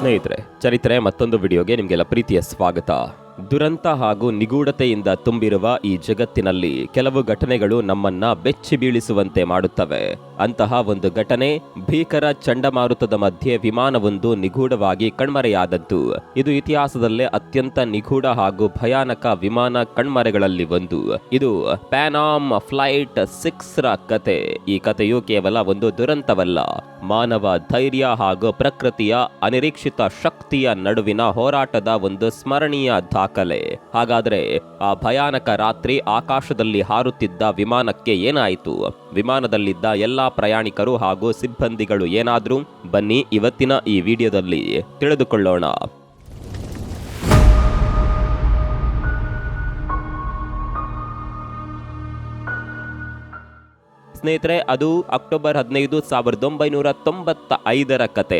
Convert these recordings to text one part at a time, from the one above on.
ಸ್ನೇಹಿತರೆ, ಚರಿತ್ರೆ ಮತ್ತೊಂದು ವಿಡಿಯೋಗೆ ನಿಮಗೆಲ್ಲ ಪ್ರೀತಿಯ ಸ್ವಾಗತ. ದುರಂತ ಹಾಗೂ ನಿಗೂಢತೆಯಿಂದ ತುಂಬಿರುವ ಈ ಜಗತ್ತಿನಲ್ಲಿ ಕೆಲವು ಘಟನೆಗಳು ನಮ್ಮನ್ನ ಬೆಚ್ಚಿ ಬೀಳಿಸುವಂತೆ ಮಾಡುತ್ತವೆ. ಅಂತಹ ಒಂದು ಘಟನೆ ಭೀಕರ ಚಂಡಮಾರುತದ ಮಧ್ಯೆ ವಿಮಾನವೊಂದು ನಿಗೂಢವಾಗಿ ಕಣ್ಮರೆಯಾದದ್ದು. ಇದು ಇತಿಹಾಸದಲ್ಲೇ ಅತ್ಯಂತ ನಿಗೂಢ ಹಾಗೂ ಭಯಾನಕ ವಿಮಾನ ಕಣ್ಮರೆಗಳಲ್ಲಿ ಒಂದು. ಇದು ಪ್ಯಾನಾಮ್ ಫ್ಲೈಟ್ 6 ರ ಕತೆ. ಈ ಕಥೆಯು ಕೇವಲ ಒಂದು ದುರಂತವಲ್ಲ, ಮಾನವ ಧೈರ್ಯ ಹಾಗೂ ಪ್ರಕೃತಿಯ ಅನಿರೀಕ್ಷಿತ ಶಕ್ತಿಯ ನಡುವಿನ ಹೋರಾಟದ ಒಂದು ಸ್ಮರಣೀಯ ದಾಖಲೆ. ಹಾಗಾದ್ರೆ ಆ ಭಯಾನಕ ರಾತ್ರಿ ಆಕಾಶದಲ್ಲಿ ಹಾರುತ್ತಿದ್ದ ವಿಮಾನಕ್ಕೆ ಏನಾಯಿತು? ವಿಮಾನದಲ್ಲಿದ್ದ ಎಲ್ಲಾ ಪ್ರಯಾಣಿಕರು ಹಾಗೂ ಸಿಬ್ಬಂದಿಗಳು ಏನಾದ್ರು? ಬನ್ನಿ ಇವತ್ತಿನ ಈ ವಿಡಿಯೋದಲ್ಲಿ ತಿಳಿದುಕೊಳ್ಳೋಣ. ಸ್ನೇಹಿತರೆ, ಅದು ಅಕ್ಟೋಬರ್ 15, 1995 ರ ಕತೆ.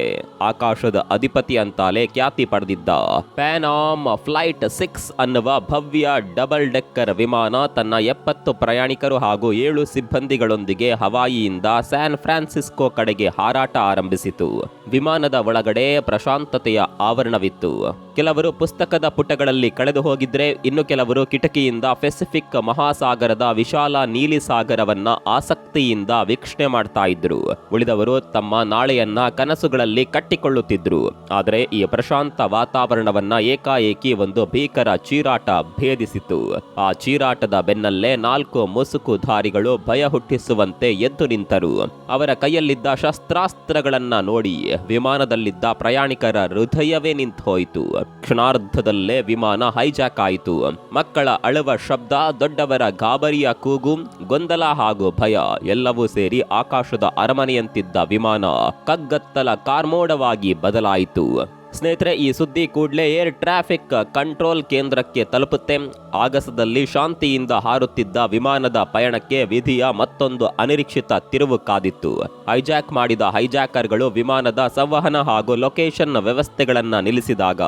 ಆಕಾಶದ ಅಧಿಪತಿ ಅಂತಾಲೆ ಖ್ಯಾತಿ ಪಡೆದಿದ್ದ ಪ್ಯಾನಾಮ್ ಫ್ಲೈಟ್ 6 ಅನ್ನುವ ಭವ್ಯ ಡಬಲ್ ಡೆಕ್ಕರ್ ವಿಮಾನ ತನ್ನ 70 ಪ್ರಯಾಣಿಕರು ಹಾಗೂ 7 ಸಿಬ್ಬಂದಿಗಳೊಂದಿಗೆ ಹವಾಯಿಯಿಂದ ಸ್ಯಾನ್ ಫ್ರಾನ್ಸಿಸ್ಕೋ ಕಡೆಗೆ ಹಾರಾಟ ಆರಂಭಿಸಿತು. ವಿಮಾನದ ಒಳಗಡೆ ಪ್ರಶಾಂತತೆಯ ಆವರಣವಿತ್ತು. ಕೆಲವರು ಪುಸ್ತಕದ ಪುಟಗಳಲ್ಲಿ ಕಳೆದು ಹೋಗಿದ್ರೆ, ಇನ್ನು ಕೆಲವರು ಕಿಟಕಿಯಿಂದ ಪೆಸಿಫಿಕ್ ಮಹಾಸಾಗರದ ವಿಶಾಲ ನೀಲಿ ಸಾಗರವನ್ನ ಆಸಕ್ತಿಯಿಂದ ವೀಕ್ಷಣೆ ಮಾಡ್ತಾ ಇದ್ರು. ಉಳಿದವರು ತಮ್ಮ ನಾಳೆಯನ್ನ ಕನಸುಗಳಲ್ಲಿ ಕಟ್ಟಿಕೊಳ್ಳುತ್ತಿದ್ರು. ಆದರೆ ಈ ಪ್ರಶಾಂತ ವಾತಾವರಣವನ್ನ ಏಕಾಏಕಿ ಒಂದು ಭೀಕರ ಚೀರಾಟ ಭೇದಿಸಿತು. ಆ ಚೀರಾಟದ ಬೆನ್ನಲ್ಲೇ 4 ಮುಸುಕುಧಾರಿಗಳು ಭಯ ಹುಟ್ಟಿಸುವಂತೆ ಎದ್ದು ನಿಂತರು. ಅವರ ಕೈಯಲ್ಲಿದ್ದ ಶಸ್ತ್ರಾಸ್ತ್ರಗಳನ್ನ ನೋಡಿ ವಿಮಾನದಲ್ಲಿದ್ದ ಪ್ರಯಾಣಿಕರ ಹೃದಯವೇ ನಿಂತು ಹೋಯಿತು. ಕ್ಷಣಾರ್ಧದಲ್ಲೇ ವಿಮಾನ ಹೈಜಾಕ್ ಆಯಿತು. ಮಕ್ಕಳ ಅಳುವ ಶಬ್ದ, ದೊಡ್ಡವರ ಗಾಬರಿಯ ಕೂಗು, ಗೊಂದಲ ಹಾಗೂ ಭಯ ಎಲ್ಲವೂ ಸೇರಿ ಆಕಾಶದ ಅರಮನೆಯಂತಿದ್ದ ವಿಮಾನ ಕಗ್ಗತ್ತಲ ಕಾರ್ಮೋಡವಾಗಿ ಬದಲಾಯಿತು. ಸ್ನೇಹಿತರೆ, ಈ ಸುದ್ದಿ ಕೂಡಲೇ ಏರ್ ಟ್ರಾಫಿಕ್ ಕಂಟ್ರೋಲ್ ಕೇಂದ್ರಕ್ಕೆ ತಲುಪುತ್ತೆ. ಆಗಸದಲ್ಲಿ ಶಾಂತಿಯಿಂದ ಹಾರುತ್ತಿದ್ದ ವಿಮಾನದ ಪಯಣಕ್ಕೆ ವಿಧಿಯ ಮತ್ತೊಂದು ಅನಿರೀಕ್ಷಿತ ತಿರುವು ಕಾದಿತ್ತು. ಹೈಜಾಕ್ ಮಾಡಿದ ಹೈಜಾಕರ್ಗಳು ವಿಮಾನದ ಸಂವಹನ ಹಾಗೂ ಲೊಕೇಶನ್ ವ್ಯವಸ್ಥೆಗಳನ್ನ ನಿಲ್ಲಿಸಿದಾಗ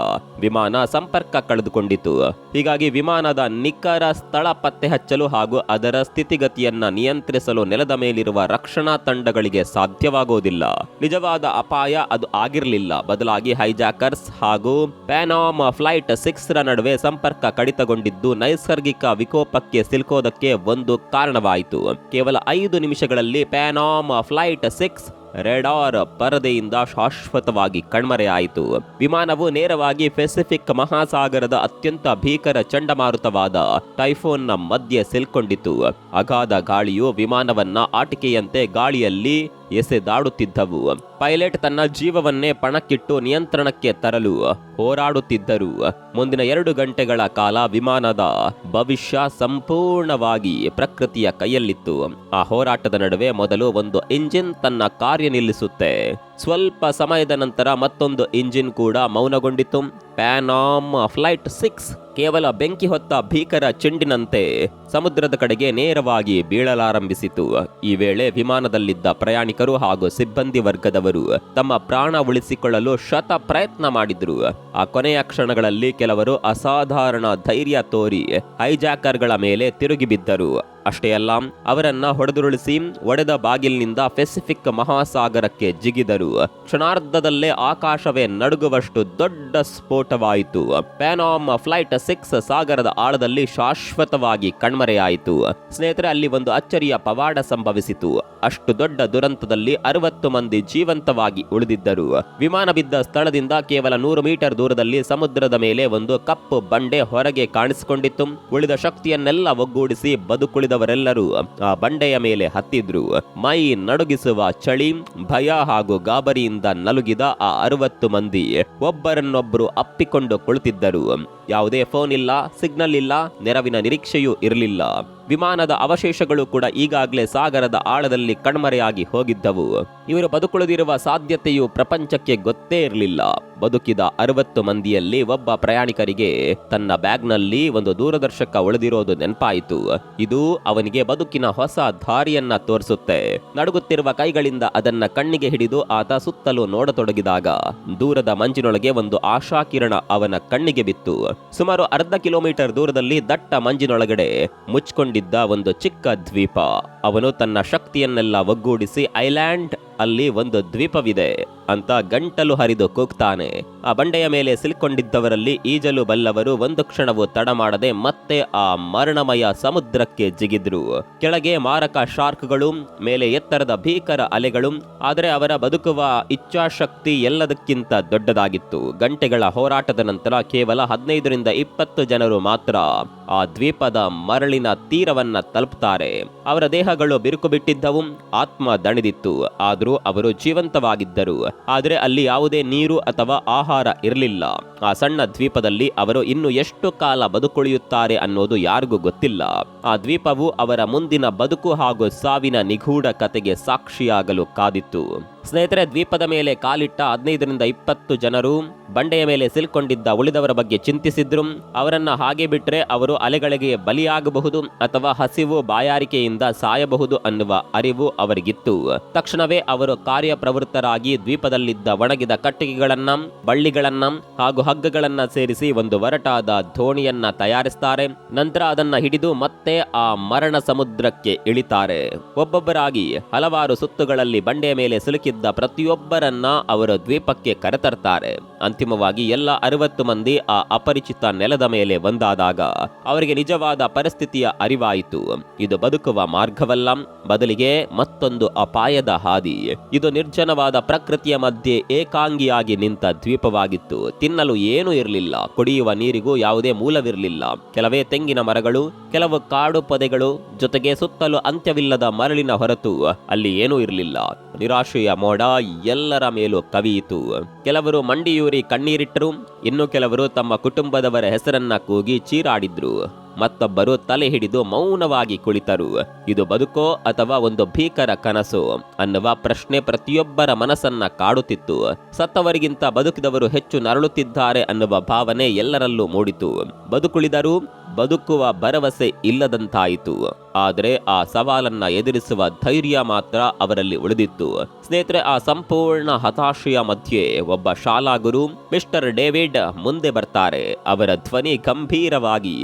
ವಿಮಾನ ಸಂಪರ್ಕ ಕಳೆದುಕೊಂಡಿತು. ಹೀಗಾಗಿ ವಿಮಾನದ ನಿಖರ ಸ್ಥಳ ಪತ್ತೆ ಹಚ್ಚಲು ಹಾಗೂ ಅದರ ಸ್ಥಿತಿಗತಿಯನ್ನ ನಿಯಂತ್ರಿಸಲು ನೆಲದ ಮೇಲಿರುವ ರಕ್ಷಣಾ ತಂಡಗಳಿಗೆ ಸಾಧ್ಯವಾಗುವುದಿಲ್ಲ. ನಿಜವಾದ ಅಪಾಯ ಅದು ಆಗಿರಲಿಲ್ಲ. ಬದಲಾಗಿ ಹೈಜಾಕ್ ಹಾಗೂ ಪ್ಯಾನಾಮ್ ಫ್ಲೈಟ್ 6 ರ ನಡುವೆ ಸಂಪರ್ಕ ಕಡಿತಗೊಂಡಿದ್ದು ನೈಸರ್ಗಿಕ ವಿಕೋಪಕ್ಕೆ ಸಿಲುಕೋದಕ್ಕೆ ಒಂದು ಕಾರಣವಾಯಿತು. ಕೇವಲ 5 ನಿಮಿಷಗಳಲ್ಲಿ ಪ್ಯಾನಾಮ್ ಫ್ಲೈಟ್ 6 ರೇಡಾರ್ ಪರದೆಯಿಂದ ಶಾಶ್ವತವಾಗಿ ಕಣ್ಮರೆಯಾಯಿತು. ವಿಮಾನವು ನೇರವಾಗಿ ಪೆಸಿಫಿಕ್ ಮಹಾಸಾಗರದ ಅತ್ಯಂತ ಭೀಕರ ಚಂಡಮಾರುತವಾದ ಟೈಫೋನ್ನ ಮಧ್ಯೆ ಸಿಲ್ಕೊಂಡಿತು. ಅಗಾಧ ಗಾಳಿಯು ವಿಮಾನವನ್ನ ಆಟಿಕೆಯಂತೆ ಗಾಳಿಯಲ್ಲಿ ಎಸೆದಾಡುತ್ತಿದ್ದವು. ಪೈಲಟ್ ತನ್ನ ಜೀವವನ್ನೇ ಪಣಕ್ಕಿಟ್ಟು ನಿಯಂತ್ರಣಕ್ಕೆ ತರಲು ಹೋರಾಡುತ್ತಿದ್ದರು. ಮುಂದಿನ 2 ಗಂಟೆಗಳ ಕಾಲ ವಿಮಾನದ ಭವಿಷ್ಯ ಸಂಪೂರ್ಣವಾಗಿ ಪ್ರಕೃತಿಯ ಕೈಯಲ್ಲಿತ್ತು. ಆ ಹೋರಾಟದ ನಡುವೆ ಮೊದಲು ಒಂದು ಇಂಜಿನ್ ತನ್ನ ಕಾರ್ಯ ನಿಲ್ಲಿಸುತ್ತೆ. ಸ್ವಲ್ಪ ಸಮಯದ ನಂತರ ಮತ್ತೊಂದು ಇಂಜಿನ್ ಕೂಡ ಮೌನಗೊಂಡಿತು. ಪ್ಯಾನಾಮ್ ಫ್ಲೈಟ್ 6 ಕೇವಲ ಬೆಂಕಿ ಹೊತ್ತ ಭೀಕರ ಚೆಂಡಿನಂತೆ ಸಮುದ್ರದ ಕಡೆಗೆ ನೇರವಾಗಿ ಬೀಳಲಾರಂಭಿಸಿತು. ಈ ವೇಳೆ ವಿಮಾನದಲ್ಲಿದ್ದ ಪ್ರಯಾಣಿಕರು ಹಾಗೂ ಸಿಬ್ಬಂದಿ ವರ್ಗದವರು ತಮ್ಮ ಪ್ರಾಣ ಉಳಿಸಿಕೊಳ್ಳಲು ಶತ ಪ್ರಯತ್ನ ಮಾಡಿದ್ರು. ಆ ಕೊನೆಯ ಕ್ಷಣಗಳಲ್ಲಿ ಕೆಲವರು ಅಸಾಧಾರಣ ಧೈರ್ಯ ತೋರಿ ಹೈಜಾಕರ್ಗಳ ಮೇಲೆ ತಿರುಗಿ ಬಿದ್ದರು. ಅಷ್ಟೇ ಅಲ್ಲ, ಅವರನ್ನ ಹೊಡೆದುರುಳಿಸಿ ಒಡೆದ ಬಾಗಿಲಿನಿಂದ ಪೆಸಿಫಿಕ್ ಮಹಾಸಾಗರಕ್ಕೆ ಜಿಗಿದರು. ಕ್ಷಣಾರ್ಧದಲ್ಲೇ ಆಕಾಶವೇ ನಡುಗುವಷ್ಟು ದೊಡ್ಡ ಸ್ಫೋಟವಾಯಿತು. ಪ್ಯಾನಾಮ್ ಫ್ಲೈಟ್ 6 ಸಾಗರದ ಆಳದಲ್ಲಿ ಶಾಶ್ವತವಾಗಿ ಕಣ್ಮರೆಯಾಯಿತು. ಸ್ನೇಹಿತರೆ, ಅಲ್ಲಿ ಒಂದು ಅಚ್ಚರಿಯ ಪವಾಡ ಸಂಭವಿಸಿತು. ಅಷ್ಟು ದೊಡ್ಡ ದುರಂತದಲ್ಲಿ 60 ಮಂದಿ ಜೀವಂತವಾಗಿ ಉಳಿದಿದ್ದರು. ವಿಮಾನ ಬಿದ್ದ ಸ್ಥಳದಿಂದ ಕೇವಲ 100 ಮೀಟರ್ ದೂರದಲ್ಲಿ ಸಮುದ್ರದ ಮೇಲೆ ಒಂದು ಕಪ್ಪು ಬಂಡೆ ಹೊರಗೆ ಕಾಣಿಸಿಕೊಂಡಿತ್ತು. ಉಳಿದ ಶಕ್ತಿಯನ್ನೆಲ್ಲ ಒಗ್ಗೂಡಿಸಿ ಬದುಕುಳಿದವರೆಲ್ಲರೂ ಆ ಬಂಡೆಯ ಮೇಲೆ ಹತ್ತಿದ್ರು. ಮೈ ನಡುಗಿಸುವ ಚಳಿ, ಭಯ ಹಾಗೂ ಗಾಬರಿಯಿಂದ ನಲುಗಿದ ಆ 60 ಮಂದಿ ಒಬ್ಬರನ್ನೊಬ್ಬರು ಅಪ್ಪಿಕೊಂಡು ಕುಳಿತಿದ್ದರು. ಯಾವುದೇ ಫೋನ್ ಇಲ್ಲ, ಸಿಗ್ನಲ್ ಇಲ್ಲ, ನೆರವಿನ ನಿರೀಕ್ಷೆಯೂ ಇರಲಿಲ್ಲ. ವಿಮಾನದ ಅವಶೇಷಗಳು ಕೂಡ ಈಗಾಗಲೇ ಸಾಗರದ ಆಳದಲ್ಲಿ ಕಣ್ಮರೆಯಾಗಿ ಹೋಗಿದ್ದವು. ಇವರು ಬದುಕುಳಿದಿರುವ ಸಾಧ್ಯತೆಯು ಪ್ರಪಂಚಕ್ಕೆ ಗೊತ್ತೇ ಇರಲಿಲ್ಲ. ಬದುಕಿದ 60 ಮಂದಿಯಲ್ಲಿ ಒಬ್ಬ ಪ್ರಯಾಣಿಕರಿಗೆ ತನ್ನ ಬ್ಯಾಗ್ನಲ್ಲಿ ಒಂದು ದೂರದರ್ಶಕ ಉಳಿದಿರೋದು ನೆನಪಾಯಿತು. ಇದು ಅವನಿಗೆ ಬದುಕಿನ ಹೊಸ ದಾರಿಯನ್ನ ತೋರಿಸುತ್ತೆ. ನಡುಗುತ್ತಿರುವ ಕೈಗಳಿಂದ ಅದನ್ನ ಕಣ್ಣಿಗೆ ಹಿಡಿದು ಆತ ಸುತ್ತಲೂ ನೋಡತೊಡಗಿದಾಗ ದೂರದ ಮಂಜಿನೊಳಗೆ ಒಂದು ಆಶಾಕಿರಣ ಅವನ ಕಣ್ಣಿಗೆ ಬಿತ್ತು. ಸುಮಾರು 1/2 ಕಿಲೋಮೀಟರ್ ದೂರದಲ್ಲಿ ದಟ್ಟ ಮಂಜಿನೊಳಗಡೆ ಮುಚ್ಕೊಂಡಿದ್ದ ಒಂದು ಚಿಕ್ಕ ದ್ವೀಪ. ಅವನು ತನ್ನ ಶಕ್ತಿಯನ್ನೆಲ್ಲ ಒಗ್ಗೂಡಿಸಿ ಐಲ್ಯಾಂಡ್ ಅಲ್ಲಿ ಒಂದು ದ್ವೀಪವಿದೆ, ಅಂತ ಗಂಟಲು ಹರಿದು ಕೂಗ್ತಾನೆ. ಆ ಬಂಡೆಯ ಮೇಲೆ ಸಿಲುಕೊಂಡಿದ್ದವರಲ್ಲಿ ಈಜಲು ಬಲ್ಲವರು ಒಂದು ಕ್ಷಣವೂ ತಡ ಮಾಡದೆ ಮತ್ತೆ ಆ ಮರಣಮಯ ಸಮುದ್ರಕ್ಕೆ ಜಿಗಿದ್ರು. ಕೆಳಗೆ ಮಾರಕ ಶಾರ್ಕ್ಗಳು, ಮೇಲೆ ಎತ್ತರದ ಭೀಕರ ಅಲೆಗಳು. ಆದರೆ ಅವರ ಬದುಕುವ ಇಚ್ಛಾಶಕ್ತಿ ಎಲ್ಲದಕ್ಕಿಂತ ದೊಡ್ಡದಾಗಿತ್ತು. ಗಂಟೆಗಳ ಹೋರಾಟದ ನಂತರ ಕೇವಲ 15ರಿಂದ 20 ಜನರು ಮಾತ್ರ ಆ ದ್ವೀಪದ ಮರಳಿನ ತೀರವನ್ನ ತಲುಪುತ್ತಾರೆ. ಅವರ ದೇಹಗಳು ಬಿರುಕು ಬಿಟ್ಟಿದ್ದವು, ಆತ್ಮ ದಣಿದಿತ್ತು, ಆದರೂ ಅವರು ಜೀವಂತವಾಗಿದ್ದರು. ಆದರೆ ಅಲ್ಲಿ ಯಾವುದೇ ನೀರು ಅಥವಾ ಆಹಾರ ಇರಲಿಲ್ಲ. ಆ ಸಣ್ಣ ದ್ವೀಪದಲ್ಲಿ ಅವರು ಇನ್ನು ಎಷ್ಟು ಕಾಲ ಬದುಕುಳಿಯುತ್ತಾರೆ ಅನ್ನೋದು ಯಾರಿಗೂ ಗೊತ್ತಿಲ್ಲ. ಆ ದ್ವೀಪವು ಅವರ ಮುಂದಿನ ಬದುಕು ಹಾಗೂ ಸಾವಿನ ನಿಗೂಢ ಕತೆಗೆ ಸಾಕ್ಷಿಯಾಗಲು ಕಾದಿತ್ತು. ಸ್ನೇಹಿತರೆ, ದ್ವೀಪದ ಮೇಲೆ ಕಾಲಿಟ್ಟ 15ರಿಂದ 20 ಜನರು ಬಂಡೆಯ ಮೇಲೆ ಸಿಲುಕೊಂಡಿದ್ದ ಉಳಿದವರ ಬಗ್ಗೆ ಚಿಂತಿಸಿದ್ರು. ಅವರನ್ನ ಹಾಗೆ ಬಿಟ್ರೆ ಅವರು ಅಲೆಗಳಿಗೆ ಬಲಿಯಾಗಬಹುದು ಅಥವಾ ಹಸಿವು ಬಾಯಾರಿಕೆಯಿಂದ ಸಾಯಬಹುದು ಅನ್ನುವ ಅರಿವು ಅವರಿಗಿತ್ತು. ತಕ್ಷಣವೇ ಅವರು ಕಾರ್ಯಪ್ರವೃತ್ತರಾಗಿ ದ್ವೀಪದಲ್ಲಿದ್ದ ಒಣಗಿದ ಕಟ್ಟಿಗೆಗಳನ್ನ, ಬಳ್ಳಿಗಳನ್ನ ಹಾಗೂ ಹಗ್ಗಗಳನ್ನ ಸೇರಿಸಿ ಒಂದು ಒರಟಾದ ದೋಣಿಯನ್ನ ತಯಾರಿಸ್ತಾರೆ. ನಂತರ ಅದನ್ನ ಹಿಡಿದು ಮತ್ತೆ ಆ ಮರಣ ಸಮುದ್ರಕ್ಕೆ ಇಳಿತಾರೆ. ಒಬ್ಬೊಬ್ಬರಾಗಿ ಹಲವಾರು ಸುತ್ತುಗಳಲ್ಲಿ ಬಂಡೆಯ ಮೇಲೆ ಸಿಲುಕಿದ್ದ ಪ್ರತಿಯೊಬ್ಬರನ್ನ ಅವರು ದ್ವೀಪಕ್ಕೆ ಕರೆತರ್ತಾರೆ. ಅಂತಿಮವಾಗಿ ಎಲ್ಲ 60 ಮಂದಿ ಆ ಅಪರಿಚಿತ ನೆಲದ ಮೇಲೆ ಒಂದಾದಾಗ ಅವರಿಗೆ ನಿಜವಾದ ಪರಿಸ್ಥಿತಿಯ ಅರಿವಾಯಿತು. ಇದು ಬದುಕುವ ಮಾರ್ಗವಲ್ಲ, ಬದಲಿಗೆ ಮತ್ತೊಂದು ಅಪಾಯದ ಹಾದಿ. ಇದು ನಿರ್ಜನವಾದ ಪ್ರಕೃತಿಯ ಮಧ್ಯೆ ಏಕಾಂಗಿಯಾಗಿ ನಿಂತ ದ್ವೀಪವಾಗಿತ್ತು. ತಿನ್ನಲು ಏನೂ ಇರಲಿಲ್ಲ, ಕುಡಿಯುವ ನೀರಿಗೂ ಯಾವುದೇ ಮೂಲವಿರಲಿಲ್ಲ. ಕೆಲವೇ ತೆಂಗಿನ ಮರಗಳು, ಕೆಲವು ಕಾಡು ಪೊದೆಗಳು, ಜೊತೆಗೆ ಸುತ್ತಲೂ ಅಂತ್ಯವಿಲ್ಲದ ಮರಳಿನ ಹೊರತು ಅಲ್ಲಿ ಏನೂ ಇರಲಿಲ್ಲ. ನಿರಾಶೆಯ ಮೋಡ ಎಲ್ಲರ ಮೇಲೂ ಕವಿಯಿತು. ಕೆಲವರು ಮಂಡಿಯೂರಿ ಕಣ್ಣೀರಿಟ್ಟರು, ಇನ್ನು ಕೆಲವರು ತಮ್ಮ ಕುಟುಂಬದವರ ಹೆಸರನ್ನ ಕೂಗಿ ಚೀರಾಡಿದ್ರು. ಮತ್ತೊಬ್ಬರು ತಲೆ ಹಿಡಿದು ಮೌನವಾಗಿ ಕುಳಿತರು. ಇದು ಬದುಕೋ ಅಥವಾ ಒಂದು ಭೀಕರ ಕನಸು ಅನ್ನುವ ಪ್ರಶ್ನೆ ಪ್ರತಿಯೊಬ್ಬರ ಮನಸ್ಸನ್ನ ಕಾಡುತ್ತಿತ್ತು. ಸತ್ತವರಿಗಿಂತ ಬದುಕಿದವರು ಹೆಚ್ಚು ನರಳುತ್ತಿದ್ದಾರೆ ಅನ್ನುವ ಭಾವನೆ ಎಲ್ಲರಲ್ಲೂ ಮೂಡಿತು. ಬದುಕುಳಿದರೂ ಬದುಕುವ ಭರವಸೆ ಇಲ್ಲದಂತಾಯಿತು. ಆದರೆ ಆ ಸವಾಲನ್ನ ಎದುರಿಸುವ ಧೈರ್ಯ ಮಾತ್ರ ಅವರಲ್ಲಿ ಉಳಿದಿತ್ತು. ಸ್ನೇಹಿತರೆ, ಆ ಸಂಪೂರ್ಣ ಹತಾಶೆಯ ಮಧ್ಯೆ ಒಬ್ಬ ಶಾಲಾ ಗುರು ಮಿಸ್ಟರ್ ಡೇವಿಡ್ ಮುಂದೆ ಬರ್ತಾರೆ. ಅವರ ಧ್ವನಿ ಗಂಭೀರವಾಗಿ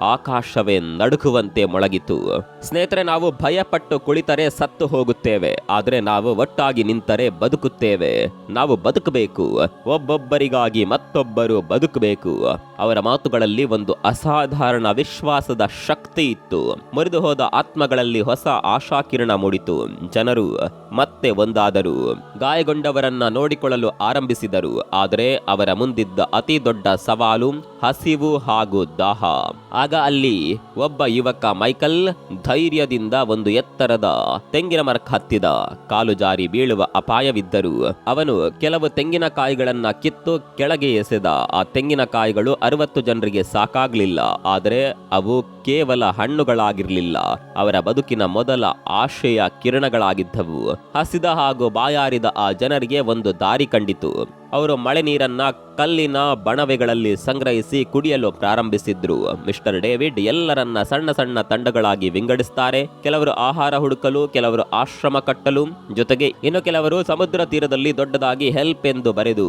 ಆಕಾಶವೇ ನಡುಗುವಂತೆ ಮೊಳಗಿತು. ಸ್ನೇಹಿತರೆ, ನಾವು ಭಯಪಟ್ಟು ಕುಳಿತರೆ ಸತ್ತು ಹೋಗುತ್ತೇವೆ, ಆದರೆ ನಾವು ಒಟ್ಟಾಗಿ ನಿಂತರೆ ಬದುಕುತ್ತೇವೆ. ನಾವು ಬದುಕಬೇಕು, ಒಬ್ಬೊಬ್ಬರಿಗಾಗಿ ಮತ್ತೊಬ್ಬರು ಬದುಕಬೇಕು. ಅವರ ಮಾತುಗಳಲ್ಲಿ ಒಂದು ಅಸಾಧಾರಣ ವಿಶ್ವಾಸದ ಶಕ್ತಿ ಇತ್ತು. ಮುರಿದು ಹೋದ ಆತ್ಮಗಳಲ್ಲಿ ಹೊಸ ಆಶಾಕಿರಣ ಮೂಡಿತು. ಜನರು ಮತ್ತೆ ಒಂದಾದರು, ಗಾಯಗೊಂಡವರನ್ನ ನೋಡಿಕೊಳ್ಳಲು ಆರಂಭಿಸಿದರು. ಆದರೆ ಅವರ ಮುಂದಿದ್ದ ಅತಿ ದೊಡ್ಡ ಸವಾಲು ಹಸಿವು ಹಾಗೂ ದಾಹ. ಆಗ ಅಲ್ಲಿ ಒಬ್ಬ ಯುವಕ ಮೈಕಲ್ ಧೈರ್ಯದಿಂದ ಒಂದು ಎತ್ತರದ ತೆಂಗಿನ ಮರಕ್ಕೆ ಹತ್ತಿದ. ಕಾಲು ಜಾರಿ ಬೀಳುವ ಅಪಾಯವಿದ್ದರೂ ಅವನು ಕೆಲವು ತೆಂಗಿನಕಾಯಿಗಳನ್ನ ಕಿತ್ತು ಕೆಳಗೆ ಎಸೆದ. ಆ ತೆಂಗಿನಕಾಯಿಗಳು 60 ಜನರಿಗೆ ಸಾಕಾಗ್ಲಿಲ್ಲ, ಆದರೆ ಅವು ಕೇವಲ ಹಣ್ಣುಗಳಾಗಿರ್ಲಿಲ್ಲ, ಅವರ ಬದುಕಿನ ಮೊದಲ ಆಶೆಯ ಕಿರಣಗಳಾಗಿದ್ದವು. ಹಸಿದ ಹಾಗೂ ಬಾಯಾರಿದ ಆ ಜನರಿಗೆ ಒಂದು ದಾರಿ ಕಂಡಿತು. ಅವರು ಮಳೆ ನೀರನ್ನ ಕಲ್ಲಿನ ಬಣವೆಗಳಲ್ಲಿ ಸಂಗ್ರಹಿಸಿ ಕುಡಿಯಲು ಪ್ರಾರಂಭಿಸಿದ್ರು. ಮಿಸ್ಟರ್ ಡೇವಿಡ್ ಎಲ್ಲರನ್ನ ಸಣ್ಣ ಸಣ್ಣ ತಂಡಗಳಾಗಿ ವಿಂಗಡಿಸ್ತಾರೆ. ಕೆಲವರು ಆಹಾರ ಹುಡುಕಲು, ಕೆಲವರು ಆಶ್ರಮ ಕಟ್ಟಲು, ಜೊತೆಗೆ ಇನ್ನು ಕೆಲವರು ಸಮುದ್ರ ತೀರದಲ್ಲಿ ದೊಡ್ಡದಾಗಿ ಹೆಲ್ಪ್ ಎಂದು ಬರೆದು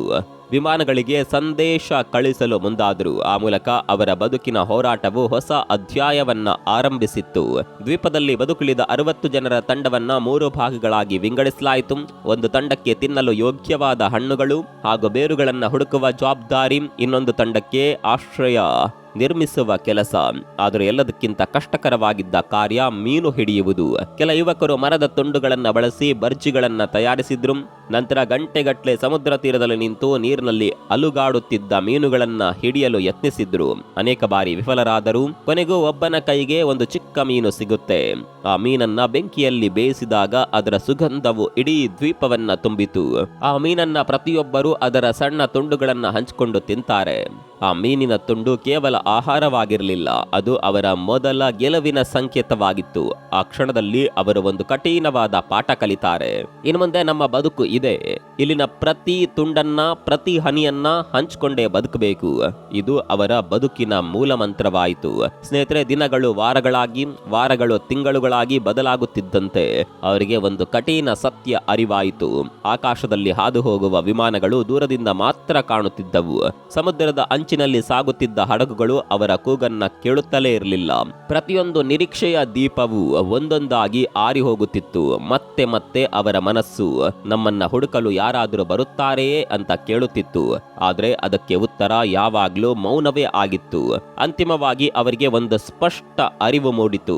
ವಿಮಾನಗಳಿಗೆ ಸಂದೇಶ ಕಳಿಸಲು ಮುಂದಾದರು. ಆ ಮೂಲಕ ಅವರ ಬದುಕಿನ ಹೋರಾಟವು ಹೊಸ ಅಧ್ಯಾಯವನ್ನ ಆರಂಭಿಸಿತ್ತು. ದ್ವೀಪದಲ್ಲಿ ಬದುಕುಳಿದ 60 ಜನರ ತಂಡವನ್ನ 3 ಭಾಗಗಳಾಗಿ ವಿಂಗಡಿಸಲಾಯಿತು. ಒಂದು ತಂಡಕ್ಕೆ ತಿನ್ನಲು ಯೋಗ್ಯವಾದ ಹಣ್ಣುಗಳು ಹಾಗೂ ಬೇರುಗಳನ್ನ ಹುಡುಕುವ ಜವಾಬ್ದಾರಿ, ಇನ್ನೊಂದು ತಂಡಕ್ಕೆ ಆಶ್ರಯ ನಿರ್ಮಿಸುವ ಕೆಲಸ. ಆದರೆ ಎಲ್ಲದಕ್ಕಿಂತ ಕಷ್ಟಕರವಾಗಿದ್ದ ಕಾರ್ಯ ಮೀನು ಹಿಡಿಯುವುದು. ಕೆಲ ಯುವಕರು ಮರದ ತುಂಡುಗಳನ್ನ ಬಳಸಿ ಬರ್ಜಿಗಳನ್ನ ತಯಾರಿಸಿದ್ರು. ನಂತರ ಗಂಟೆಗಟ್ಟಲೆ ಸಮುದ್ರ ತೀರದಲ್ಲಿ ನಿಂತು ನೀರಿನಲ್ಲಿ ಅಲುಗಾಡುತ್ತಿದ್ದ ಮೀನುಗಳನ್ನ ಹಿಡಿಯಲು ಯತ್ನಿಸಿದ್ರು. ಅನೇಕ ಬಾರಿ ವಿಫಲರಾದರು. ಕೊನೆಗೂ ಒಬ್ಬನ ಕೈಗೆ ಒಂದು ಚಿಕ್ಕ ಮೀನು ಸಿಗುತ್ತೆ. ಆ ಮೀನನ್ನ ಬೆಂಕಿಯಲ್ಲಿ ಬೇಯಿಸಿದಾಗ ಅದರ ಸುಗಂಧವು ಇಡೀ ದ್ವೀಪವನ್ನ ತುಂಬಿತು. ಆ ಮೀನನ್ನ ಪ್ರತಿಯೊಬ್ಬರು ಅದರ ಸಣ್ಣ ತುಂಡುಗಳನ್ನ ಹಂಚಿಕೊಂಡು ತಿಂತಾರೆ. ಆ ಮೀನಿನ ತುಂಡು ಕೇವಲ ಆಹಾರವಾಗಿರಲಿಲ್ಲ, ಅದು ಅವರ ಮೊದಲ ಗೆಲುವಿನ ಸಂಕೇತವಾಗಿತ್ತು. ಆ ಕ್ಷಣದಲ್ಲಿ ಅವರು ಒಂದು ಕಠಿಣವಾದ ಪಾಠ ಕಲಿತಾರೆ. ಇನ್ನು ಮುಂದೆ ನಮ್ಮ ಬದುಕು ಇದೆ, ಇಲ್ಲಿನ ಪ್ರತಿ ತುಂಡನ್ನ, ಪ್ರತಿ ಹನಿಯನ್ನ ಹಂಚಿಕೊಂಡೇ ಬದುಕಬೇಕು. ಇದು ಅವರ ಬದುಕಿನ ಮೂಲ ಮಂತ್ರವಾಯಿತು. ಸ್ನೇಹಿತರೆ, ದಿನಗಳು ವಾರಗಳಾಗಿ, ವಾರಗಳು ತಿಂಗಳುಗಳಾಗಿ ಬದಲಾಗುತ್ತಿದ್ದಂತೆ ಅವರಿಗೆ ಒಂದು ಕಠಿಣ ಸತ್ಯ ಅರಿವಾಯಿತು. ಆಕಾಶದಲ್ಲಿ ಹಾದು ಹೋಗುವ ವಿಮಾನಗಳು ದೂರದಿಂದ ಮಾತ್ರ ಕಾಣುತ್ತಿದ್ದವು. ಸಮುದ್ರದ ಅಂಚಿನಲ್ಲಿ ಸಾಗುತ್ತಿದ್ದ ಹಡಗುಗಳು ಅವರ ಕೂಗನ್ನ ಕೇಳುತ್ತಲೇ ಇರಲಿಲ್ಲ. ಪ್ರತಿಯೊಂದು ನಿರೀಕ್ಷೆಯ ದೀಪವು ಒಂದೊಂದಾಗಿ ಆರಿ ಹೋಗುತ್ತಿತ್ತು. ಮತ್ತೆ ಮತ್ತೆ ಅವರ ಮನಸ್ಸು ನಮ್ಮನ್ನ ಹುಡುಕಲು ಯಾರು ಯಾರಾದರೂ ಬರುತ್ತಾರೆಯೇ ಅಂತ ಕೇಳುತ್ತಿತ್ತು. ಆದ್ರೆ ಅದಕ್ಕೆ ಉತ್ತರ ಯಾವಾಗ್ಲೂ ಮೌನವೇ ಆಗಿತ್ತು. ಅಂತಿಮವಾಗಿ ಅವರಿಗೆ ಒಂದು ಸ್ಪಷ್ಟ ಅರಿವು ಮೂಡಿತು.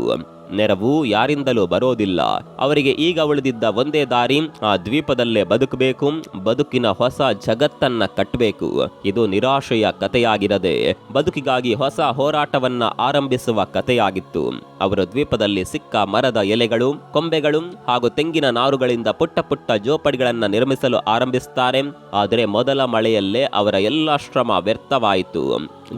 ನೆರವು ಯಾರಿಂದಲೂ ಬರೋದಿಲ್ಲ. ಅವರಿಗೆ ಈಗ ಉಳಿದಿದ್ದ ಒಂದೇ ದಾರಿ ಆ ದ್ವೀಪದಲ್ಲೇ ಬದುಕಬೇಕು, ಬದುಕಿನ ಹೊಸ ಜಗತ್ತನ್ನ ಕಟ್ಟಬೇಕು. ಇದು ನಿರಾಶೆಯ ಕಥೆಯಾಗಿರದೆ ಬದುಕಿಗಾಗಿ ಹೊಸ ಹೋರಾಟವನ್ನ ಆರಂಭಿಸುವ ಕಥೆಯಾಗಿತ್ತು. ಅವರು ದ್ವೀಪದಲ್ಲಿ ಸಿಕ್ಕ ಮರದ ಎಲೆಗಳು, ಕೊಂಬೆಗಳು ಹಾಗೂ ತೆಂಗಿನ ನಾರುಗಳಿಂದ ಪುಟ್ಟ ಪುಟ್ಟ ಜೋಪಡಿಗಳನ್ನ ನಿರ್ಮಿಸಲು ಆರಂಭಿಸುತ್ತಾರೆ. ಆದರೆ ಮೊದಲ ಮಳೆಯಲ್ಲೇ ಅವರ ಎಲ್ಲ ಶ್ರಮ ವ್ಯರ್ಥವಾಯಿತು.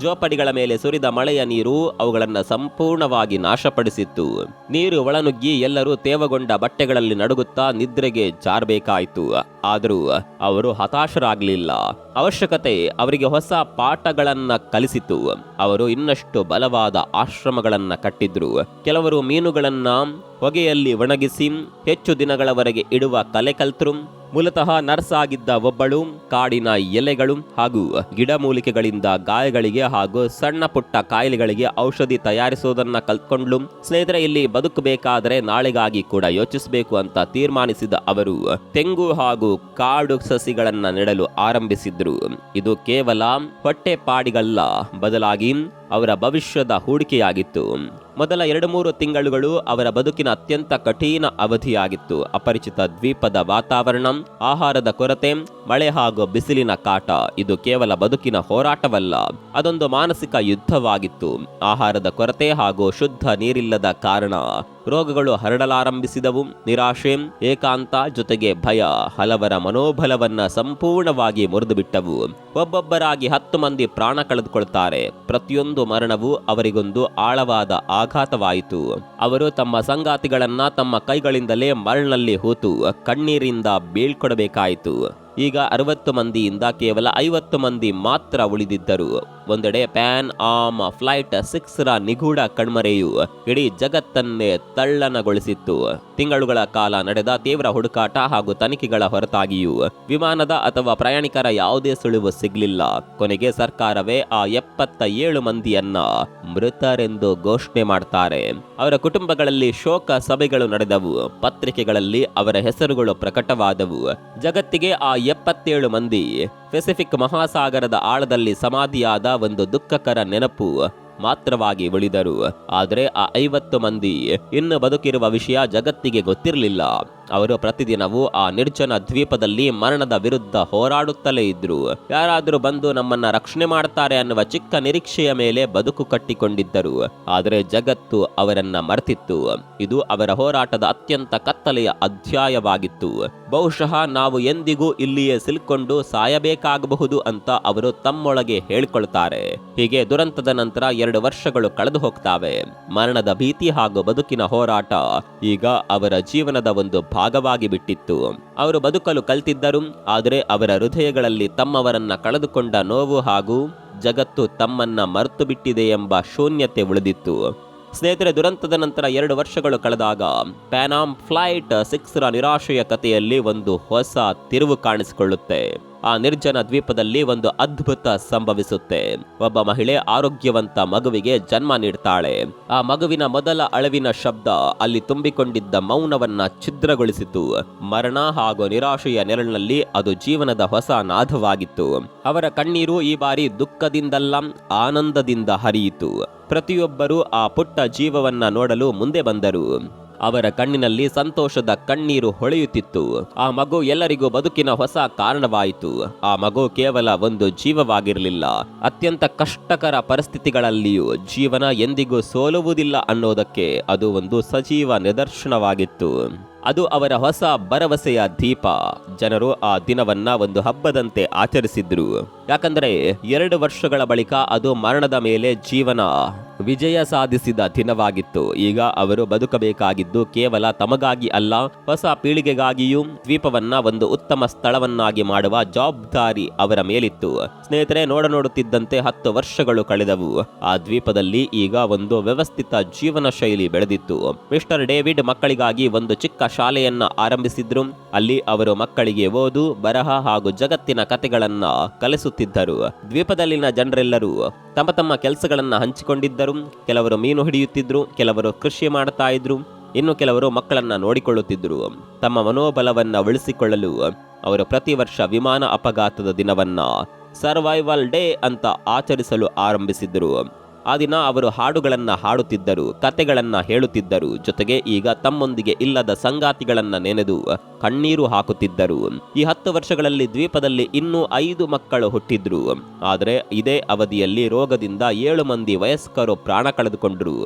ಜೋಪಡಿಗಳ ಮೇಲೆ ಸುರಿದ ಮಳೆಯ ನೀರು ಅವುಗಳನ್ನು ಸಂಪೂರ್ಣವಾಗಿ ನಾಶಪಡಿಸಿತ್ತು. ನೀರು ಒಳನುಗ್ಗಿ ಎಲ್ಲರೂ ತೇವಗೊಂಡ ಬಟ್ಟೆಗಳಲ್ಲಿ ನಡುಗುತ್ತಾ ನಿದ್ರೆಗೆ ಜಾರಬೇಕಾಯಿತು. ಆದರೂ ಅವರು ಹತಾಶರಾಗಲಿಲ್ಲ. ಅವಶ್ಯಕತೆ ಅವರಿಗೆ ಹೊಸ ಪಾಠಗಳನ್ನ ಕಲಿಸಿತು. ಅವರು ಇನ್ನಷ್ಟು ಬಲವಾದ ಆಶ್ರಮಗಳನ್ನ ಕಟ್ಟಿದ್ರು. ಕೆಲವರು ಮೀನುಗಳನ್ನ ಹೊಗೆಯಲ್ಲಿ ಒಣಗಿಸಿ ಹೆಚ್ಚು ದಿನಗಳವರೆಗೆ ಇಡುವ ಕಲೆ ಕಲ್ತರು. ಮೂಲತಃ ನರ್ಸ್ ಆಗಿದ್ದ ಒಬ್ಬಳು ಕಾಡಿನ ಎಲೆಗಳು ಹಾಗೂ ಗಿಡಮೂಲಿಕೆಗಳಿಂದ ಗಾಯಗಳಿಗೆ ಹಾಗೂ ಸಣ್ಣ ಪುಟ್ಟ ಕಾಯಿಲೆಗಳಿಗೆ ಔಷಧಿ ತಯಾರಿಸುವುದನ್ನ ಕಲ್ತ್ಕೊಂಡ್ಲು. ಸ್ನೇಹಿತರೆ, ಇಲ್ಲಿ ಬದುಕಬೇಕಾದರೆ ನಾಳೆಗಾಗಿ ಕೂಡ ಯೋಚಿಸಬೇಕು ಅಂತ ತೀರ್ಮಾನಿಸಿದ ಅವರು ತೆಂಗು ಹಾಗೂ ಕಾಡು ಸಸಿಗಳನ್ನ ನೆಡಲು ಆರಂಭಿಸಿದ್ರು. ಇದು ಕೇವಲ ಹೊಟ್ಟೆ ಪಾಡಿಗಲ್ಲ, ಬದಲಾಗಿ ಅವರ ಭವಿಷ್ಯದ ಹೂಡಿಕೆಯಾಗಿತ್ತು. ಮೊದಲ 2-3 ತಿಂಗಳುಗಳು ಅವರ ಬದುಕಿನ ಅತ್ಯಂತ ಕಠಿಣ ಅವಧಿಯಾಗಿತ್ತು. ಅಪರಿಚಿತ ದ್ವೀಪದ ವಾತಾವರಣ, ಆಹಾರದ ಕೊರತೆ, ಮಳೆ ಹಾಗೂ ಬಿಸಿಲಿನ ಕಾಟ ಇದು ಕೇವಲ ಬದುಕಿನ ಹೋರಾಟವಲ್ಲ, ಅದೊಂದು ಮಾನಸಿಕ ಯುದ್ಧವಾಗಿತ್ತು. ಆಹಾರದ ಕೊರತೆ ಹಾಗೂ ಶುದ್ಧ ನೀರಿಲ್ಲದ ಕಾರಣ ರೋಗಗಳು ಹರಡಲಾರಂಭಿಸಿದವು. ನಿರಾಶೆ, ಏಕಾಂತ ಜೊತೆಗೆ ಭಯ ಹಲವರ ಮನೋಬಲವನ್ನ ಸಂಪೂರ್ಣವಾಗಿ ಮುರಿದು ಬಿಟ್ಟವು. ಒಬ್ಬೊಬ್ಬರಾಗಿ 10 ಮಂದಿ ಪ್ರಾಣ ಕಳೆದುಕೊಳ್ತಾರೆ. ಪ್ರತಿಯೊಂದು ಮರಣವು ಅವರಿಗೊಂದು ಆಳವಾದ ಆಘಾತವಾಯಿತು. ಅವರು ತಮ್ಮ ಸಂಗಾತಿಗಳನ್ನ ತಮ್ಮ ಕೈಗಳಿಂದಲೇ ಮರಳಿನಲ್ಲಿ ಹೂತು ಕಣ್ಣೀರಿಂದ ಬೀಳ್ಕೊಡಬೇಕಾಯಿತು. ಈಗ 60 ಮಂದಿಯಿಂದ ಕೇವಲ 50 ಮಂದಿ ಮಾತ್ರ ಉಳಿದಿದ್ದರು. ಒಂದೆಡೆ ಪ್ಯಾನ್ ಆಮ್ ಫ್ಲೈಟ್ 6 ರ ನಿಗೂಢ ಕಣ್ಮರೆಯು ಇಡೀ ಜಗತ್ತನ್ನೇ ತಳ್ಳನಗೊಳಿಸಿತ್ತು. ತಿಂಗಳುಗಳ ಕಾಲ ನಡೆದ ತೀವ್ರ ಹುಡುಕಾಟ ಹಾಗೂ ತನಿಖೆಗಳ ಹೊರತಾಗಿಯೂ ವಿಮಾನದ ಅಥವಾ ಪ್ರಯಾಣಿಕರ ಯಾವುದೇ ಸುಳಿವು ಸಿಗಲಿಲ್ಲ. ಕೊನೆಗೆ ಸರ್ಕಾರವೇ ಆ 77 ಮಂದಿಯನ್ನ ಮೃತರೆಂದು ಘೋಷಣೆ ಮಾಡ್ತಾರೆ. ಅವರ ಕುಟುಂಬಗಳಲ್ಲಿ ಶೋಕ ಸಭೆಗಳು ನಡೆದವು. ಪತ್ರಿಕೆಗಳಲ್ಲಿ ಅವರ ಹೆಸರುಗಳು ಪ್ರಕಟವಾದವು. ಜಗತ್ತಿಗೆ ಆ 77 ಮಂದಿ ಪೆಸಿಫಿಕ್ ಮಹಾಸಾಗರದ ಆಳದಲ್ಲಿ ಸಮಾಧಿಯಾದ ಒಂದು ದುಃಖಕರ ನೆನಪು ಮಾತ್ರವಾಗಿ ಉಳಿದರು. ಆದರೆ ಆ 50 ಮಂದಿ ಇನ್ನು ಬದುಕಿರುವ ವಿಷಯ ಜಗತ್ತಿಗೆ ಗೊತ್ತಿರಲಿಲ್ಲ. ಅವರು ಪ್ರತಿದಿನವೂ ಆ ನಿರ್ಜನ ದ್ವೀಪದಲ್ಲಿ ಮರಣದ ವಿರುದ್ಧ ಹೋರಾಡುತ್ತಲೇ ಇದ್ರು. ಯಾರಾದರೂ ಬಂದು ನಮ್ಮನ್ನ ರಕ್ಷಣೆ ಮಾಡ್ತಾರೆ ಅನ್ನುವ ಚಿಕ್ಕ ನಿರೀಕ್ಷೆಯ ಮೇಲೆ ಬದುಕು ಕಟ್ಟಿಕೊಂಡಿದ್ದರು. ಆದರೆ ಜಗತ್ತು ಅವರನ್ನ ಮರೆತಿತ್ತು. ಇದು ಅವರ ಹೋರಾಟದ ಅತ್ಯಂತ ಕತ್ತಲೆಯ ಅಧ್ಯಾಯವಾಗಿತ್ತು. ಬಹುಶಃ ನಾವು ಎಂದಿಗೂ ಇಲ್ಲಿಯೇ ಸಿಲ್ಕೊಂಡು ಸಾಯಬೇಕಾಗಬಹುದು ಅಂತ ಅವರು ತಮ್ಮೊಳಗೆ ಹೇಳಿಕೊಳ್ತಾರೆ. ಹೀಗೆ ದುರಂತದ ನಂತರ 2 ವರ್ಷಗಳು ಕಳೆದು ಹೋಗ್ತಾವೆ. ಮರಣದ ಭೀತಿ ಹಾಗೂ ಬದುಕಿನ ಹೋರಾಟ ಈಗ ಅವರ ಜೀವನದ ಒಂದು ಭಾಗವಾಗಿ ಬಿಟ್ಟಿತ್ತು. ಅವರು ಬದುಕಲು ಕಲ್ತಿದ್ದರು, ಆದರೆ ಅವರ ಹೃದಯಗಳಲ್ಲಿ ತಮ್ಮವರನ್ನ ಕಳೆದುಕೊಂಡ ನೋವು ಹಾಗೂ ಜಗತ್ತು ತಮ್ಮನ್ನ ಮರೆತು ಬಿಟ್ಟಿದೆ ಎಂಬ ಶೂನ್ಯತೆ ಉಳಿದಿತ್ತು. ಸ್ನೇಹಿತರೆ, ದುರಂತದ ನಂತರ 2 ವರ್ಷಗಳು ಕಳೆದಾಗ ಪ್ಯಾನಾಮ್ ಫ್ಲೈಟ್ 6 ರ ನಿರಾಶೆಯ ಕಥೆಯಲ್ಲಿ ಒಂದು ಹೊಸ ತಿರುವು ಕಾಣಿಸಿಕೊಳ್ಳುತ್ತೆ. ಆ ನಿರ್ಜನ ದ್ವೀಪದಲ್ಲಿ ಒಂದು ಅದ್ಭುತ ಸಂಭವಿಸುತ್ತೆ. ಒಬ್ಬ ಮಹಿಳೆ ಆರೋಗ್ಯವಂತ ಮಗುವಿಗೆ ಜನ್ಮ ನೀಡ್ತಾಳೆ. ಆ ಮಗುವಿನ ಮೊದಲ ಅಳವಿನ ಶಬ್ದ ಅಲ್ಲಿ ತುಂಬಿಕೊಂಡಿದ್ದ ಮೌನವನ್ನ ಛಿದ್ರಗೊಳಿಸಿತು. ಮರಣ ಹಾಗೂ ನಿರಾಶೆಯ ನೆರಳಿನಲ್ಲಿ ಅದು ಜೀವನದ ಹೊಸ ನಾದವಾಗಿತ್ತು. ಅವರ ಕಣ್ಣೀರು ಈ ಬಾರಿ ದುಃಖದಿಂದಲ್ಲ, ಆನಂದದಿಂದ ಹರಿಯಿತು. ಪ್ರತಿಯೊಬ್ಬರೂ ಆ ಪುಟ್ಟ ಜೀವವನ್ನ ನೋಡಲು ಮುಂದೆ ಬಂದರು. ಅವರ ಕಣ್ಣಿನಲ್ಲಿ ಸಂತೋಷದ ಕಣ್ಣೀರು ಹೊಳೆಯುತ್ತಿತ್ತು. ಆ ಮಗು ಎಲ್ಲರಿಗೂ ಬದುಕಿನ ಹೊಸ ಕಾರಣವಾಯಿತು. ಆ ಮಗು ಕೇವಲ ಒಂದು ಜೀವವಾಗಿರಲಿಲ್ಲ, ಅತ್ಯಂತ ಕಷ್ಟಕರ ಪರಿಸ್ಥಿತಿಗಳಲ್ಲಿಯೂ ಜೀವನ ಎಂದಿಗೂ ಸೋಲುವುದಿಲ್ಲ ಅನ್ನೋದಕ್ಕೆ ಅದು ಒಂದು ಸಜೀವ ನಿದರ್ಶನವಾಗಿತ್ತು. ಅದು ಅವರ ಹೊಸ ಭರವಸೆಯ ದೀಪ. ಜನರು ಆ ದಿನವನ್ನ ಒಂದು ಹಬ್ಬದಂತೆ ಆಚರಿಸಿದ್ರು. ಯಾಕಂದ್ರೆ 2 ವರ್ಷಗಳ ಬಳಿಕ ಅದು ಮರಣದ ಮೇಲೆ ಜೀವನ ವಿಜಯ ಸಾಧಿಸಿದ ದಿನವಾಗಿತ್ತು. ಈಗ ಅವರು ಬದುಕಬೇಕಾಗಿದ್ದು ಕೇವಲ ತಮಗಾಗಿ ಅಲ್ಲ, ಹೊಸ ಪೀಳಿಗೆಗಾಗಿಯೂ ದ್ವೀಪವನ್ನ ಒಂದು ಉತ್ತಮ ಸ್ಥಳವನ್ನಾಗಿ ಮಾಡುವ ಜವಾಬ್ದಾರಿ ಅವರ ಮೇಲಿತ್ತು. ಸ್ನೇಹಿತರೆ, ನೋಡುತ್ತಿದ್ದಂತೆ 10 ವರ್ಷಗಳು ಕಳೆದವು. ಆ ದ್ವೀಪದಲ್ಲಿ ಈಗ ಒಂದು ವ್ಯವಸ್ಥಿತ ಜೀವನ ಶೈಲಿ ಬೆಳೆದಿತ್ತು. ಮಿಸ್ಟರ್ ಡೇವಿಡ್ ಮಕ್ಕಳಿಗಾಗಿ ಒಂದು ಚಿಕ್ಕ ಶಾಲೆಯನ್ನ ಆರಂಭಿಸಿದ್ರು. ಅಲ್ಲಿ ಅವರು ಮಕ್ಕಳಿಗೆ ಓದು, ಬರಹ ಹಾಗೂ ಜಗತ್ತಿನ ಕಥೆಗಳನ್ನ ಕಲಿಸುತ್ತಿದ್ದರು. ದ್ವೀಪದಲ್ಲಿನ ಜನರೆಲ್ಲರೂ ತಮ್ಮ ತಮ್ಮ ಕೆಲಸಗಳನ್ನ ಹಂಚಿಕೊಂಡಿದ್ದರು. ಕೆಲವರು ಮೀನು ಹಿಡಿಯುತ್ತಿದ್ರು, ಕೆಲವರು ಕೃಷಿ ಮಾಡ್ತಾ ಇದ್ರು, ಇನ್ನು ಕೆಲವರು ಮಕ್ಕಳನ್ನ ನೋಡಿಕೊಳ್ಳುತ್ತಿದ್ದರು. ತಮ್ಮ ಮನೋಬಲವನ್ನ ಉಳಿಸಿಕೊಳ್ಳಲು ಅವರು ಪ್ರತಿ ವರ್ಷ ವಿಮಾನ ಅಪಘಾತದ ದಿನವನ್ನ ಸರ್ವೈವಲ್ ಡೇ ಅಂತ ಆಚರಿಸಲು ಆರಂಭಿಸಿದ್ದರು. ಆ ದಿನ ಅವರು ಹಾಡುಗಳನ್ನ ಹಾಡುತ್ತಿದ್ದರು, ಕತೆಗಳನ್ನ ಹೇಳುತ್ತಿದ್ದರು. ಜೊತೆಗೆ ಈಗ ತಮ್ಮೊಂದಿಗೆ ಇಲ್ಲದ ಸಂಗಾತಿಗಳನ್ನ ನೆನೆದು ಕಣ್ಣೀರು ಹಾಕುತ್ತಿದ್ದರು. ಈ 10 ವರ್ಷಗಳಲ್ಲಿ ದ್ವೀಪದಲ್ಲಿ ಇನ್ನೂ 5 ಮಕ್ಕಳು ಹುಟ್ಟಿದ್ರು. ಆದರೆ ಇದೇ ಅವಧಿಯಲ್ಲಿ ರೋಗದಿಂದ 7 ಮಂದಿ ವಯಸ್ಕರು ಪ್ರಾಣ ಕಳೆದುಕೊಂಡರು.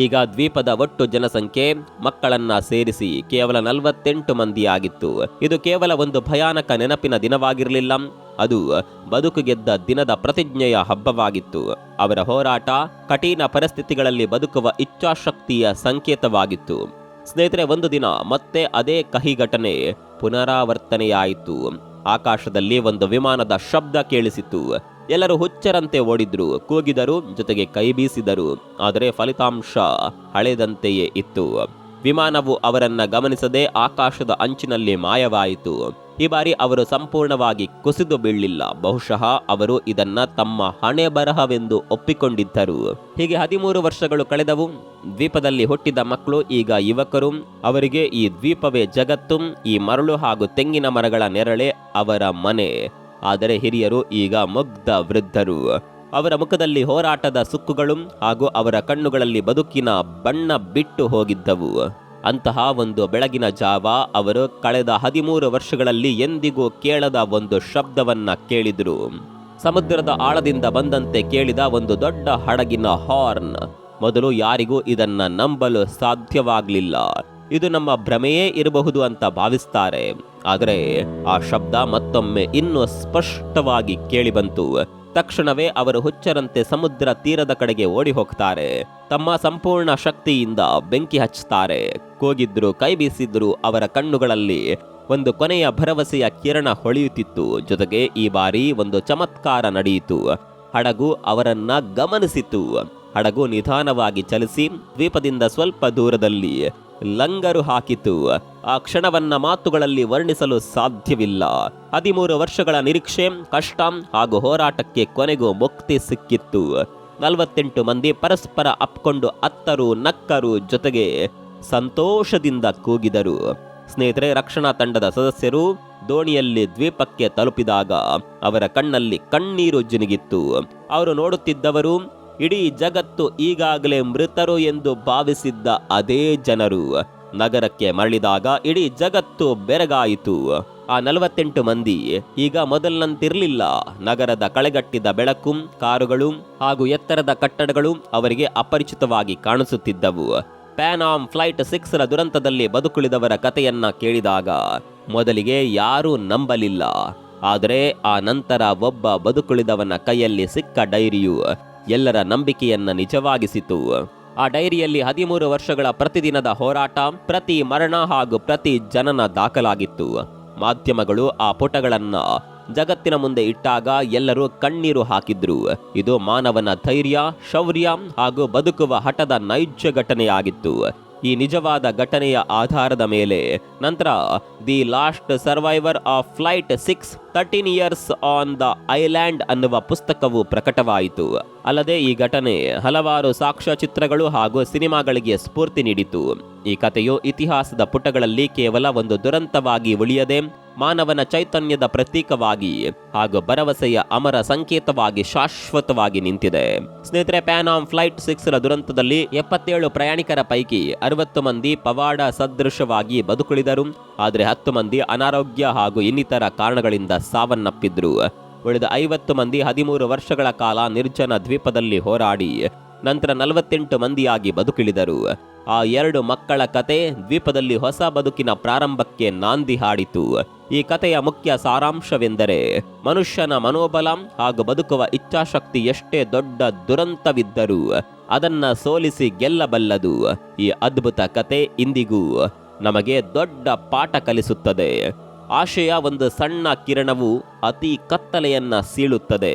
ಈಗ ದ್ವೀಪದ ಒಟ್ಟು ಜನಸಂಖ್ಯೆ ಮಕ್ಕಳನ್ನ ಸೇರಿಸಿ ಕೇವಲ 48 ಮಂದಿಯಾಗಿತ್ತು. ಇದು ಕೇವಲ ಒಂದು ಭಯಾನಕ ನೆನಪಿನ ದಿನವಾಗಿರಲಿಲ್ಲ, ಅದು ಬದುಕು ಗೆದ್ದ ದಿನದ ಪ್ರತಿಜ್ಞೆಯ ಹಬ್ಬವಾಗಿತ್ತು. ಅವರ ಹೋರಾಟ ಕಠಿಣ ಪರಿಸ್ಥಿತಿಗಳಲ್ಲಿ ಬದುಕುವ ಇಚ್ಛಾಶಕ್ತಿಯ ಸಂಕೇತವಾಗಿತ್ತು. ಸ್ನೇಹಿತರೆ, ಒಂದು ದಿನ ಮತ್ತೆ ಅದೇ ಕಹಿ ಘಟನೆ ಪುನರಾವರ್ತನೆಯಾಯಿತು. ಆಕಾಶದಲ್ಲಿ ಒಂದು ವಿಮಾನದ ಶಬ್ದ ಕೇಳಿಸಿತು. ಎಲ್ಲರೂ ಹುಚ್ಚರಂತೆ ಓಡಿದ್ರು, ಕೂಗಿದರು, ಜೊತೆಗೆ ಕೈ ಬೀಸಿದರು. ಆದರೆ ಫಲಿತಾಂಶ ಹಳೆದಂತೆಯೇ ಇತ್ತು. ವಿಮಾನವು ಅವರನ್ನ ಗಮನಿಸದೆ ಆಕಾಶದ ಅಂಚಿನಲ್ಲಿ ಮಾಯವಾಯಿತು. ಈ ಬಾರಿ ಅವರು ಸಂಪೂರ್ಣವಾಗಿ ಕುಸಿದು ಬೀಳಲಿಲ್ಲ. ಬಹುಶಃ ಅವರು ಇದನ್ನ ತಮ್ಮ ಹಣೆ ಬರಹವೆಂದು ಒಪ್ಪಿಕೊಂಡಿದ್ದರು. ಹೀಗೆ 13 ವರ್ಷಗಳು ಕಳೆದವು. ದ್ವೀಪದಲ್ಲಿ ಹುಟ್ಟಿದ ಮಕ್ಕಳು ಈಗ ಯುವಕರು. ಅವರಿಗೆ ಈ ದ್ವೀಪವೇ ಜಗತ್ತು. ಈ ಮರಳು ಹಾಗೂ ತೆಂಗಿನ ಮರಗಳ ನೆರಳೆ ಅವರ ಮನೆ. ಆದರೆ ಹಿರಿಯರು ಈಗ ಮುಗ್ಧ ವೃದ್ಧರು. ಅವರ ಮುಖದಲ್ಲಿ ಹೋರಾಟದ ಸುಕ್ಕುಗಳು ಹಾಗೂ ಅವರ ಕಣ್ಣುಗಳಲ್ಲಿ ಬದುಕಿನ ಬಣ್ಣ ಬಿಟ್ಟು ಹೋಗಿದ್ದವು. ಅಂತಹ ಒಂದು ಬೆಳಗಿನ ಜಾವ ಅವರು ಕಳೆದ 13 ವರ್ಷಗಳಲ್ಲಿ ಎಂದಿಗೂ ಕೇಳದ ಒಂದು ಶಬ್ದವನ್ನ ಕೇಳಿದ್ರು. ಸಮುದ್ರದ ಆಳದಿಂದ ಬಂದಂತೆ ಕೇಳಿದ ಒಂದು ದೊಡ್ಡ ಹಡಗಿನ ಹಾರ್ನ್. ಮೊದಲು ಯಾರಿಗೂ ಇದನ್ನ ನಂಬಲು ಸಾಧ್ಯವಾಗಲಿಲ್ಲ. ಇದು ನಮ್ಮ ಭ್ರಮೆಯೇ ಇರಬಹುದು ಅಂತ ಭಾವಿಸ್ತಾರೆ. ಆದರೆ ಆ ಶಬ್ದ ಮತ್ತೊಮ್ಮೆ ಇನ್ನೂ ಸ್ಪಷ್ಟವಾಗಿ ಕೇಳಿಬಂತು. ತಕ್ಷಣವೇ ಅವರು ಹುಚ್ಚರಂತೆ ಸಮುದ್ರ ತೀರದ ಕಡೆಗೆ ಓಡಿ ಹೋಗ್ತಾರೆ. ತಮ್ಮ ಸಂಪೂರ್ಣ ಶಕ್ತಿಯಿಂದ ಬೆಂಕಿ ಹಚ್ಚುತ್ತಾರೆ. ಕೂಗಿದ್ರು, ಕೈ ಬೀಸಿದ್ರು. ಅವರ ಕಣ್ಣುಗಳಲ್ಲಿ ಒಂದು ಕೊನೆಯ ಭರವಸೆಯ ಕಿರಣ ಹೊಳೆಯುತ್ತಿತ್ತು. ಜೊತೆಗೆ ಈ ಬಾರಿ ಒಂದು ಚಮತ್ಕಾರ ನಡೆಯಿತು. ಹಡಗು ಅವರನ್ನ ಗಮನಿಸಿತು. ಹಡಗು ನಿಧಾನವಾಗಿ ಚಲಿಸಿ ದ್ವೀಪದಿಂದ ಸ್ವಲ್ಪ ದೂರದಲ್ಲಿ ಲಂಗರು ಹಾಕಿತು. ಆ ಕ್ಷಣವನ್ನ ಮಾತುಗಳಲ್ಲಿ ವರ್ಣಿಸಲು ಸಾಧ್ಯವಿಲ್ಲ. 13 ವರ್ಷಗಳ ನಿರೀಕ್ಷೆ, ಕಷ್ಟ ಹಾಗೂ ಹೋರಾಟಕ್ಕೆ ಕೊನೆಗೂ ಮುಕ್ತಿ ಸಿಕ್ಕಿತ್ತು. 48 ಮಂದಿ ಪರಸ್ಪರ ಅಪ್ಕೊಂಡು ಅತ್ತರು, ನಕ್ಕರು, ಜೊತೆಗೆ ಸಂತೋಷದಿಂದ ಕೂಗಿದರು. ಸ್ನೇಹಿತರೆ, ರಕ್ಷಣಾ ತಂಡದ ಸದಸ್ಯರು ದೋಣಿಯಲ್ಲಿ ದ್ವೀಪಕ್ಕೆ ತಲುಪಿದಾಗ ಅವರ ಕಣ್ಣಲ್ಲಿ ಕಣ್ಣೀರು ಜಿನುಗಿತ್ತು. ಅವರು ನೋಡುತ್ತಿದ್ದವರು ಇಡೀ ಜಗತ್ತು ಈಗಾಗಲೇ ಮೃತರು ಎಂದು ಭಾವಿಸಿದ್ದ ಅದೇ ಜನರು. ನಗರಕ್ಕೆ ಮರಳಿದಾಗ ಇಡೀ ಜಗತ್ತು ಬೆರಗಾಯಿತು. ಆ 48 ಮಂದಿ ಈಗ ಮೊದಲಿನಂತಿರಲಿಲ್ಲ. ನಗರದ ಕಳೆಗಟ್ಟಿದ ಬೆಳಕು, ಕಾರುಗಳು ಹಾಗೂ ಎತ್ತರದ ಕಟ್ಟಡಗಳು ಅವರಿಗೆ ಅಪರಿಚಿತವಾಗಿ ಕಾಣಿಸುತ್ತಿದ್ದವು. ಪ್ಯಾನ್ ಆಮ್ ಫ್ಲೈಟ್ 6ರ ದುರಂತದಲ್ಲಿ ಬದುಕುಳಿದವರ ಕಥೆಯನ್ನ ಕೇಳಿದಾಗ ಮೊದಲಿಗೆ ಯಾರೂ ನಂಬಲಿಲ್ಲ. ಆದರೆ ಆ ನಂತರ ಒಬ್ಬ ಬದುಕುಳಿದವನ ಕೈಯಲ್ಲಿ ಸಿಕ್ಕ ಡೈರಿಯು ಎಲ್ಲರ ನಂಬಿಕೆಯನ್ನ ನಿಜವಾಗಿಸಿತು. ಆ ಡೈರಿಯಲ್ಲಿ 13 ವರ್ಷಗಳ ಪ್ರತಿದಿನದ ಹೋರಾಟ, ಪ್ರತಿ ಮರಣ ಹಾಗೂ ಪ್ರತಿ ಜನನ ದಾಖಲಾಗಿತ್ತು. ಮಾಧ್ಯಮಗಳು ಆ ಪುಟಗಳನ್ನ ಜಗತ್ತಿನ ಮುಂದೆ ಇಟ್ಟಾಗ ಎಲ್ಲರೂ ಕಣ್ಣೀರು ಹಾಕಿದ್ರು. ಇದು ಮಾನವನ ಧೈರ್ಯ, ಶೌರ್ಯ ಹಾಗೂ ಬದುಕುವ ಹಠದ ನೈಜ ಘಟನೆಯಾಗಿತ್ತು. ಈ ನಿಜವಾದ ಘಟನೆಯ ಆಧಾರದ ಮೇಲೆ ನಂತರ the last survivor of flight 6 13 years on the island ಅನ್ನುವ ಪುಸ್ತಕವು ಪ್ರಕಟವಾಯಿತು. ಅಲ್ಲದೆ ಈ ಘಟನೆ ಹಲವಾರು ಸಾಕ್ಷ್ಯಚಿತ್ರಗಳು ಹಾಗೂ ಸಿನಿಮಾಗಳಿಗೆ ಸ್ಫೂರ್ತಿ ನೀಡಿತು. ಈ ಕಥೆಯು ಇತಿಹಾಸದ ಪುಟಗಳಲ್ಲಿ ಕೇವಲ ಒಂದು ದುರಂತವಾಗಿ ಉಳಿಯದೆ ಮಾನವನ ಚೈತನ್ಯದ ಪ್ರತೀಕವಾಗಿ ಹಾಗೂ ಭರವಸೆಯ ಅಮರ ಸಂಕೇತವಾಗಿ ಶಾಶ್ವತವಾಗಿ ನಿಂತಿದೆ. ಸ್ನೇಹಿತರೆ, ಪ್ಯಾನ್ ಆಮ್ ಫ್ಲೈಟ್ 6ರ ದುರಂತದಲ್ಲಿ 77 ಪ್ರಯಾಣಿಕರ ಪೈಕಿ 60 ಮಂದಿ ಪವಾಡ ಸದೃಶವಾಗಿ ಬದುಕುಳಿದರು. ಆದರೆ 10 ಮಂದಿ ಅನಾರೋಗ್ಯ ಹಾಗೂ ಇನ್ನಿತರ ಕಾರಣಗಳಿಂದ ಸಾವನ್ನಪ್ಪಿದ್ರು. ಉಳಿದ 50 ಮಂದಿ 13 ವರ್ಷಗಳ ಕಾಲ ನಿರ್ಜನ ದ್ವೀಪದಲ್ಲಿ ಹೋರಾಡಿ ನಂತರ 48 ಮಂದಿಯಾಗಿ ಬದುಕಿಳಿದರು. ಆ 2 ಮಕ್ಕಳ ಕತೆ ದ್ವೀಪದಲ್ಲಿ ಹೊಸ ಬದುಕಿನ ಪ್ರಾರಂಭಕ್ಕೆ ನಾಂದಿ ಹಾಡಿತು. ಈ ಕಥೆಯ ಮುಖ್ಯ ಸಾರಾಂಶವೆಂದರೆ ಮನುಷ್ಯನ ಮನೋಬಲ ಹಾಗೂ ಬದುಕುವ ಇಚ್ಛಾಶಕ್ತಿ ಎಷ್ಟೇ ದೊಡ್ಡ ದುರಂತವಿದ್ದರೂ ಅದನ್ನ ಸೋಲಿಸಿ ಗೆಲ್ಲಬಲ್ಲದು. ಈ ಅದ್ಭುತ ಕತೆ ಇಂದಿಗೂ ನಮಗೆ ದೊಡ್ಡ ಪಾಠ ಕಲಿಸುತ್ತದೆ. ಆಶೆಯ ಒಂದು ಸಣ್ಣ ಕಿರಣವು ಅತಿ ಕತ್ತಲೆಯನ್ನ ಸೀಳುತ್ತದೆ.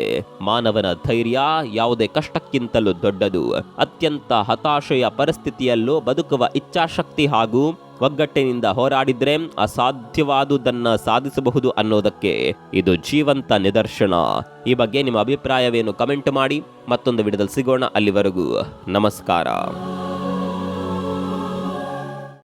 ಮಾನವನ ಧೈರ್ಯ ಯಾವುದೇ ಕಷ್ಟಕ್ಕಿಂತಲೂ ದೊಡ್ಡದು. ಅತ್ಯಂತ ಹತಾಶೆಯ ಪರಿಸ್ಥಿತಿಯಲ್ಲೂ ಬದುಕುವ ಇಚ್ಛಾಶಕ್ತಿ ಹಾಗೂ ಒಗ್ಗಟ್ಟಿನಿಂದ ಹೋರಾಡಿದ್ರೆ ಅಸಾಧ್ಯವಾದುದನ್ನ ಸಾಧಿಸಬಹುದು ಅನ್ನೋದಕ್ಕೆ ಇದು ಜೀವಂತ ನಿದರ್ಶನ. ಈ ಬಗ್ಗೆ ನಿಮ್ಮ ಅಭಿಪ್ರಾಯವೇನು ಕಮೆಂಟ್ ಮಾಡಿ. ಮತ್ತೊಂದು ವಿಡಿಯೋದಲ್ಲಿ ಸಿಗೋಣ. ಅಲ್ಲಿವರೆಗೂ ನಮಸ್ಕಾರ.